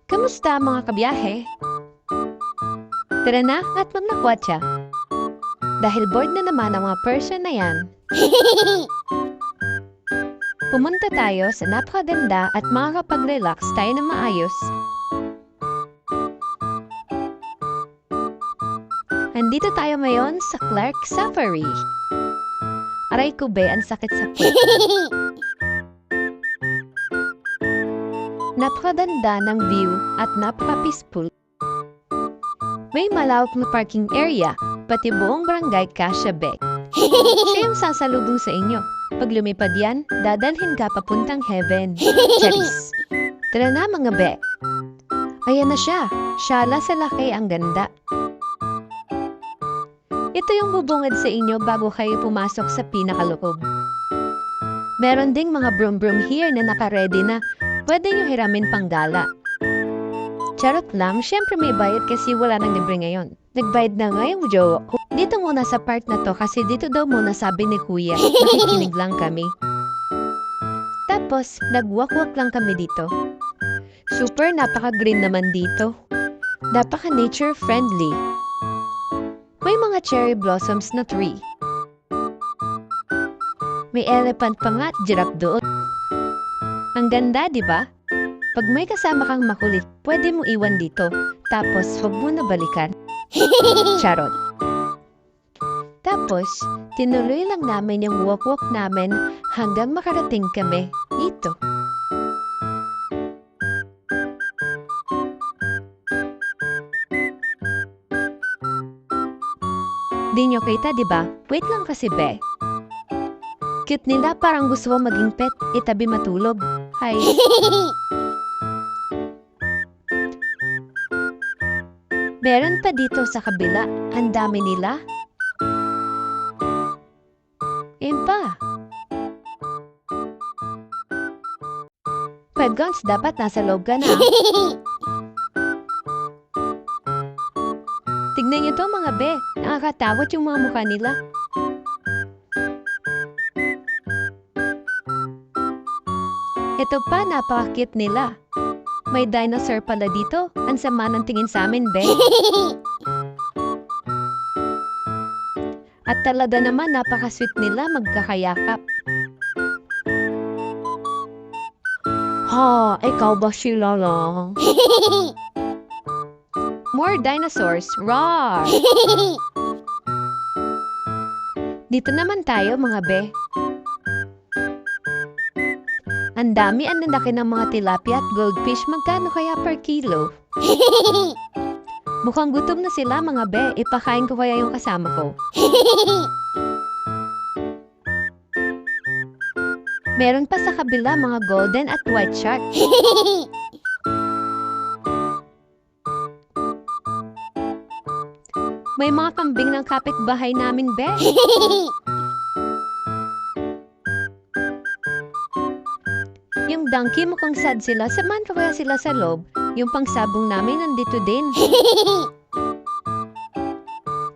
Kamusta mga kabiyahe? Tara na at magnakwatsa. Dahil bored na naman ang mga person na yan. Pumunta tayo sa napakaganda at makakapag-relax tayo na maayos. Andito tayo ngayon sa Clark Safari. Aray ko be, ang sakit sa puwet. Napakaganda ng view at napaka-peaceful. May malawak na parking area, pati buong barangay kasya be. Siya yung sasalubong sa inyo. Pag lumipad yan, dadalhin ka papuntang heaven. Charis. Tara na mga be. Ayan na siya. Shala sa laki ang ganda. Ito yung bubungad sa inyo bago kayo pumasok sa pinakaloob. Meron ding mga broom-broom here na naka-ready na pwede nyo hiramin pang gala. Charot lang, syempre may bayad kasi wala nang libre ngayon. Nagbayad na nga yung jowa ko. Dito muna sa part na to kasi dito daw muna sabi ni Kuya. Nakikinig lang kami. Tapos, nagwak-wak lang kami dito. Super napaka-green naman dito. Napaka-nature friendly. May mga cherry blossoms na tree. May elephant pa nga at giraffe doon. Ang ganda, di ba? Pag may kasama kang makulit, pwede mo iwan dito. Tapos, huwag mo na balikan. Charot. Tapos, tinuloy lang namin yung walk-walk namin hanggang makarating kami dito. Di nyo kita, di ba? Wait lang kasi, be. Cute nila, parang gusto ko maging pet, itabi matulog. Hi. Meron pa dito sa kabila, ang dami nila. Yan pa. Pagons, dapat nasa loob ka na. Tignan niyo to mga be, nakakatakot yung mga mukha nila. Ito pa, napaka-cute nila. May dinosaur pala dito. Ang sama ng tingin sa amin, be. At talaga naman, napaka-sweet nila magkakayakap. Ha, ikaw ba sila lang? More dinosaurs, roar! Dito naman tayo, mga be. Ang dami ang lalaki ng mga tilapia at goldfish. Magkano kaya per kilo? Mukhang gutom na sila mga be. Ipakain ko kaya yung kasama ko. Meron pa sa kabila mga golden at white shark. May mga kambing ng kapitbahay namin be. Yung donkey mukhang sad sila. Samahan ko kaya sila sa loob. Yung pangsabong namin nandito din.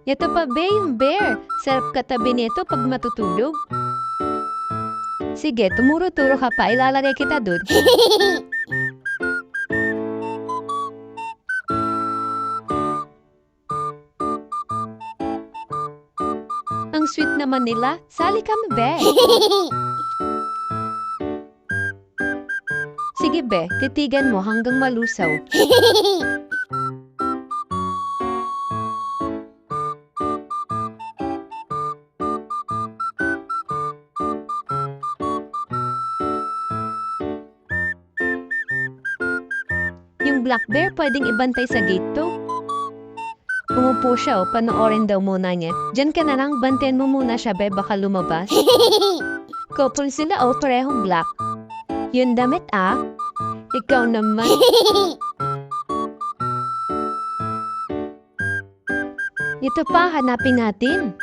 Ito pa be, yung bear. Sarap katabi nito pag matutulog. Sige, tumuro-turo ka pa. Ilalagay kita doon. Ang sweet naman nila. Sali kami be. Sige be, titigan mo hanggang malusaw. Yung black bear pwedeng ibantay sa gate to. Umupo siya panoorin daw muna niya. Diyan ka na lang, bantayan mo muna siya be, baka lumabas. Couple sila parehong black. Yun damit Ikaw naman. Ito pa, hanapin natin.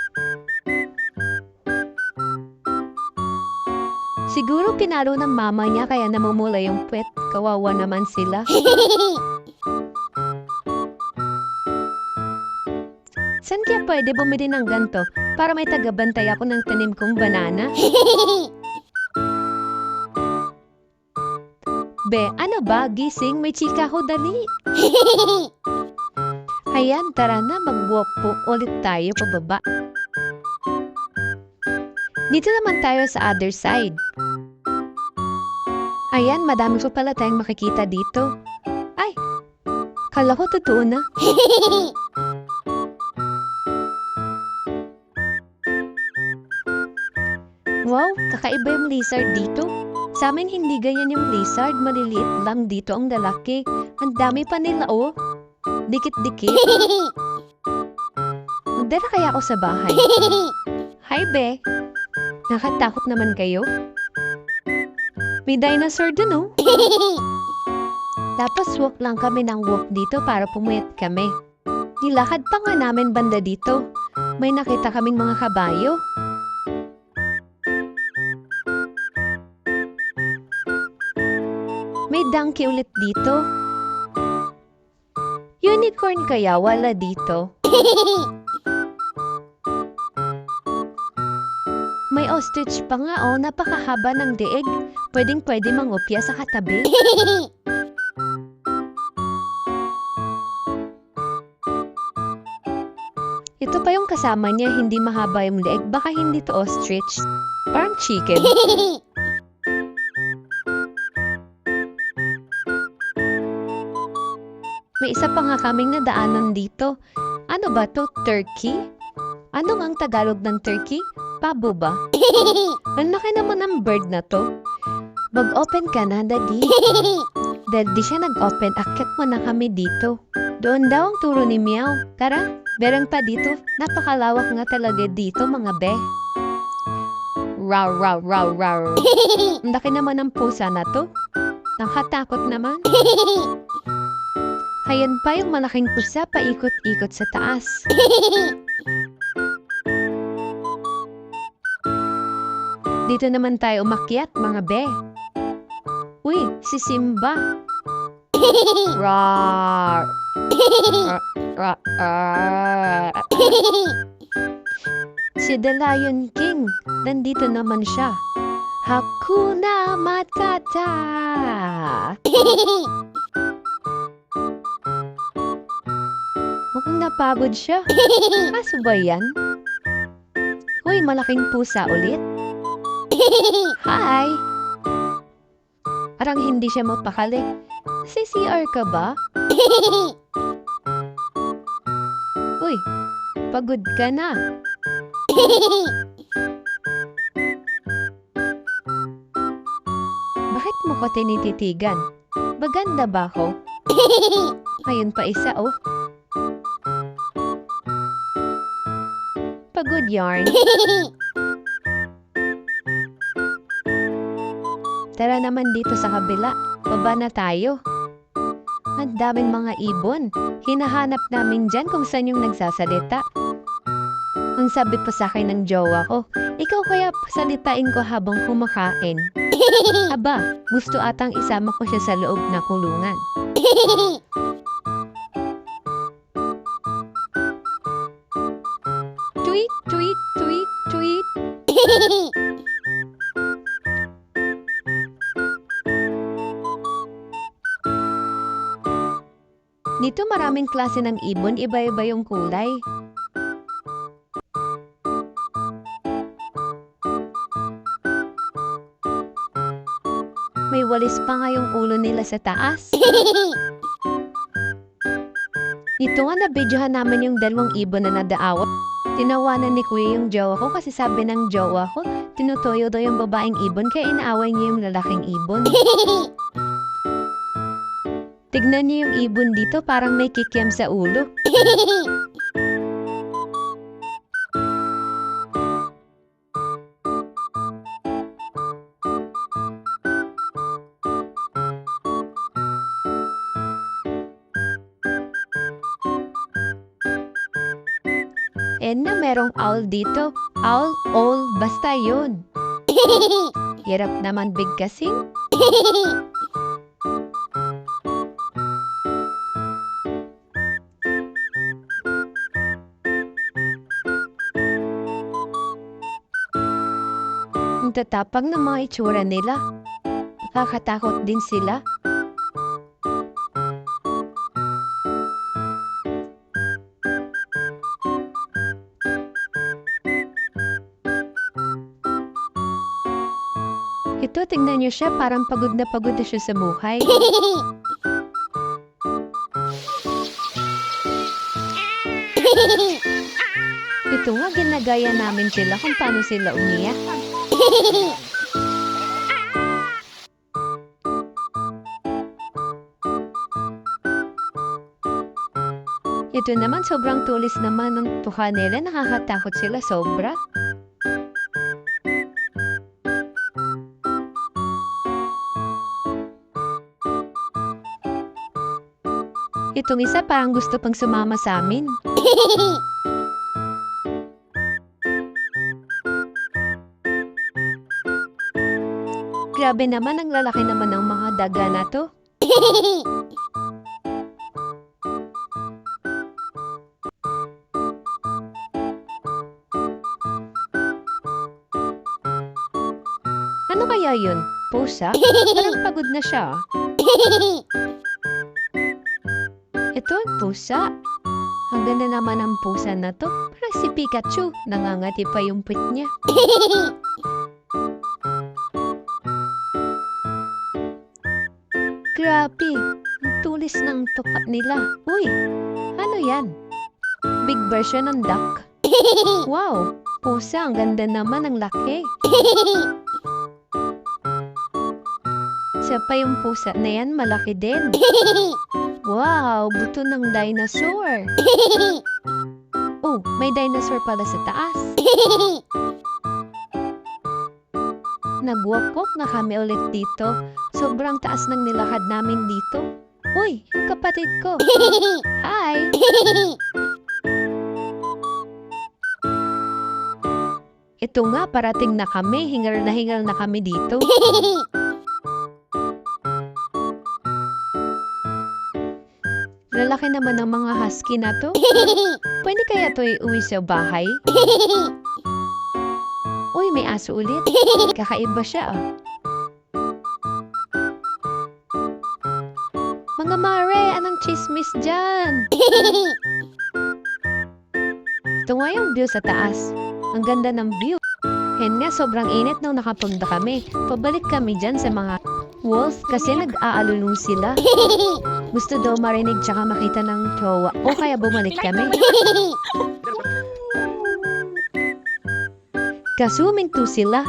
Siguro pinalo ng mama niya kaya namumula yung puwet. Kawawa naman sila. Saan kaya pwede bumili ng ganto para may tagabantay ako ng tanim kong banana? Be, ano ba? Gising, may chika ko, dali. Ayan, tara na, mag-walk po ulit tayo pababa. Dito naman tayo sa other side. Ayan, madami ko pala tayong makikita dito. Ay, kala ko totoo na. Wow, kakaiba yung lizard dito. Sa amin hindi ganyan yung lizard, maliliit lang dito ang lalaki. Ang dami pa nila oh. Dikit-dikit. Magdala kaya ako sa bahay. Hi, Be. Nakatakot naman kayo? May dinosaur dun oh. Tapos walk lang kami ng walk dito para pumuyat kami. Nilakad pa nga namin banda dito. May nakita kaming mga kabayo. May donkey ulit dito. Unicorn kaya wala dito. May ostrich pa nga oh, napakahaba ng deeg. Pwedeng-pwede mangopya sa katabi. Ito pa yung kasama niya, hindi mahaba yung leeg. Baka hindi to ostrich. Parang chicken. May isa pa nga kaming nadaanan dito. Ano ba to? Turkey? Ano nga ang Tagalog ng turkey? Pabo ba? Ang laki naman ng bird na to. Mag-open ka na, Daddy. Dahil di siya nag-open, akyat mo na kami dito. Doon daw ang turo ni Meow. Tara, berang pa dito. Napakalawak nga talaga dito, mga be. Raw, raw, raw, raw. Ang laki naman ng pusa na to. Nakatakot naman. Hayan pa yung malaking pusa paikot-ikot sa taas. Dito naman tayo umakyat, mga be. Uy, si Simba. Rar. Si The Lion King. Nandito naman siya. Hakuna Matata. Mukhang napagod siya. Kaso ba yan? Uy, malaking pusa ulit. Hi! Parang hindi siya mapakali. CCR ka ba? Uy, pagod ka na. Bakit mo ko tinititigan? Maganda ba ako? Ayun pa isa, oh. Pagod yarn. Tara naman dito sa kabila. Baba na tayo. Ang daming mga ibon. Hinahanap namin dyan kung saan yung nagsasalita. Ang sabi pa sa akin ng jowa ko, ikaw kaya salitain ko habang kumakain. Aba, gusto atang isama ko siya sa loob na kulungan. Tweet, tweet, tweet, tweet. Dito maraming klase ng ibon, iba-iba yung kulay. May walis pa nga yung ulo nila sa taas. Dito nga na-videohan namin yung dalawang ibon na nadaawat. Tinawanan ni Kuya yung jowa ko kasi sabi ng jowa ko, tinutoyo daw yung babaeng ibon kaya inaaway niya yung lalaking ibon. Tignan niyo yung ibon dito, parang may kikiam sa ulo. Na merong owl dito. Owl, basta yun. Hirap naman bigkasin. Ang tatapang ng mga itsura nila. Nakakatakot din sila. Ito, tingnan niyo siya. Parang pagod na siya sa buhay. Ito nga, ginagaya namin sila kung paano sila umiyak. Ito naman, sobrang tulis naman ng tuka nila. Nakakatakot sila sobra. Itong isa parang gusto pang sumama sa amin. Grabe naman, ang lalaki naman ng mga daga na to. Ano kaya yun? Pusa? Parang pagod na siya. Ito, pusa. Ang ganda naman ang pusa na to. Parang si Pikachu. Nangangati pa yung puwit niya. Grabe. Ang tulis ng tuka nila. Uy, ano yan? Big version ng duck. Wow, pusa. Ang ganda naman. Ang laki. Siya pa yung pusa na yan. Malaki din. Wow, buto ng dinosaur. Oh, may dinosaur pala sa taas. Nagwakok na kami ulit dito. Sobrang taas ng nilakad namin dito. Uy, yung kapatid ko. Hi! Ito nga, parating na kami. Hingal na kami dito. Lalaki naman ng mga husky na to. Pwede kaya to iuwi sa bahay? Uy, may aso ulit. Kakaiba siya. Mga mare, anong chismis dyan? Ito nga yung view sa taas. Ang ganda ng view. Hen nga, sobrang init nung nakapunta kami. Pabalik kami dyan sa mga wolf kasi nag-aalulong sila. Gusto daw marinig tsaka makita ng jowa. O kaya bumalik kami. Kaso huminto sila.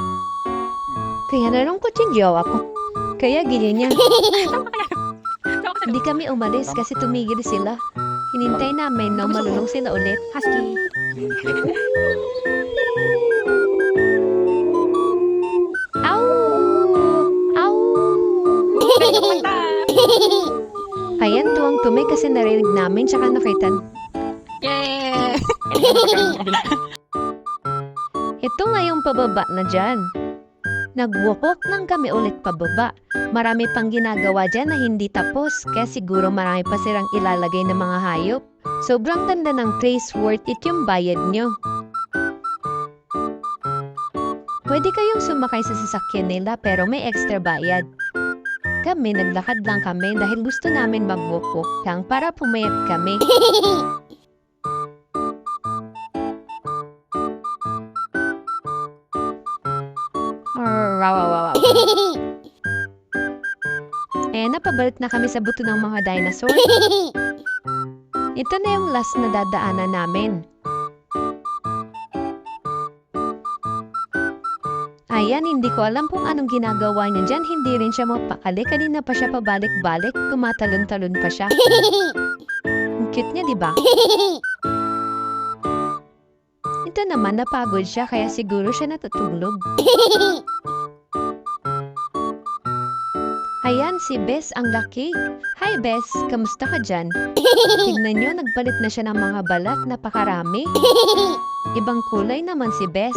Kaya nalungkot yung jowa ko. Kaya ganyan niya. Hindi kami umalis kasi tumigil sila. Hinintay namin na malulong sila ulit. Husky. Ayan, tuwang-tumi kasi narinig namin tsaka nakita. Yay! Ito nga yung pababa na dyan. Nagwakok lang kami ulit pababa. Marami pang ginagawa dyan na hindi tapos kaya siguro marami pa silang ilalagay ng mga hayop. Sobrang ganda ng place, worth it yung bayad nyo. Pwede kayong sumakay sa sasakyan nila pero may extra bayad. Kami, naglakad lang kami dahil gusto namin mag-walk lang para pumayat kami. Napabalik na kami sa buto ng mga dinosaur. Ito na yung last na dadaanan namin. Ayan, hindi ko alam kung anong ginagawa niya dyan. Hindi rin siya mapakali. Kanina pa siya pabalik-balik. Tumatalon-talon pa siya. Ang cute niya, diba? Ito naman, napagod siya kaya siguro siya natutulog. Ayan, si Bess ang laki. Hi, Bess. Kamusta ka dyan? Tignan nyo, nagpalit na siya ng mga balat. Napakarami. Ibang kulay naman si Bess.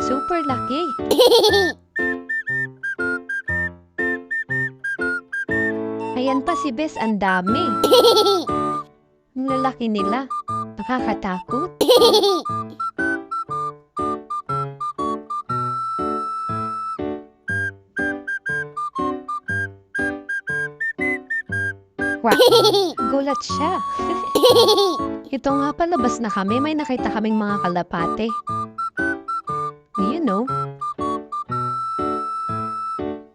Super laki. Ayan pa si Bess, ang dami. Ang lalaki nila. Nakakatakot. Wow. Gulat siya. Ito nga palabas na kami, may nakita kaming mga kalapate. You know.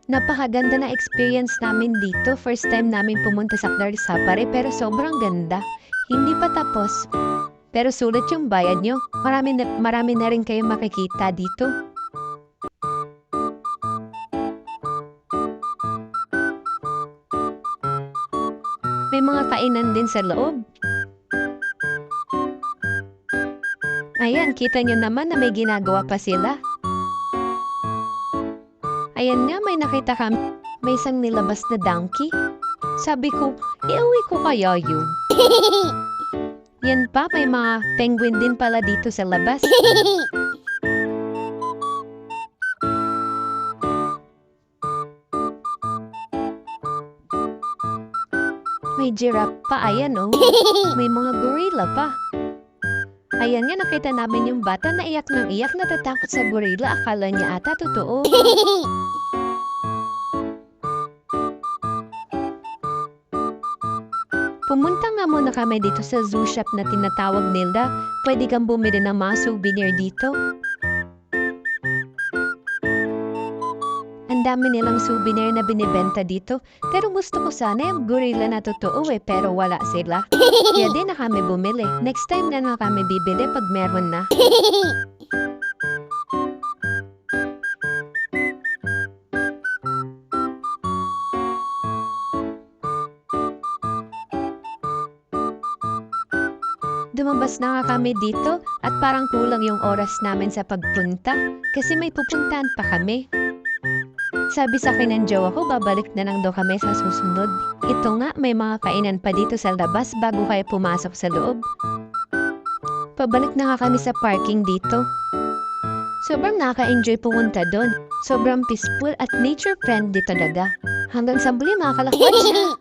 Napakaganda na experience namin dito. First time namin pumunta sa Clark Safari pero sobrang ganda. Hindi pa tapos. Pero sulit yung bayad nyo. Marami na rin kayong makikita dito. May mga kainan din sa loob. Ayan, kita nyo naman na may ginagawa pa sila. Ayan nga, may nakita kami. May isang nilabas na donkey. Sabi ko, iuwi ko kaya yun. Yan pa, may mga penguin din pala dito sa labas. May giraffe pa, ayan oh. May mga gorilla pa. Ayan nga, nakita namin yung bata na iyak ng iyak, natatakot sa gorilla. Akala niya ata totoo. Pumunta nga muna kami dito sa zoo shop na tinatawag nila. Pwede kang bumili ng mga souvenir dito. Ang dami nilang souvenir na binibenta dito. Pero gusto ko sana yung gorilla na totoo pero wala sila. Kaya di na kami bumili. Next time na kami bibili pag meron na. Dumabas na nga kami dito at parang kulang yung oras namin sa pagpunta kasi may pupuntahan pa kami. Sabi sa akin ng jowa ko, babalik na lang daw kami sa susunod. Ito nga, may mga kainan pa dito sa labas bago kayo pumasok sa loob. Pabalik na nga kami sa parking dito. Sobrang nakaka-enjoy pumunta doon. Sobrang peaceful at nature-friendly talaga. Hanggang sa muli mga kalakwatsa!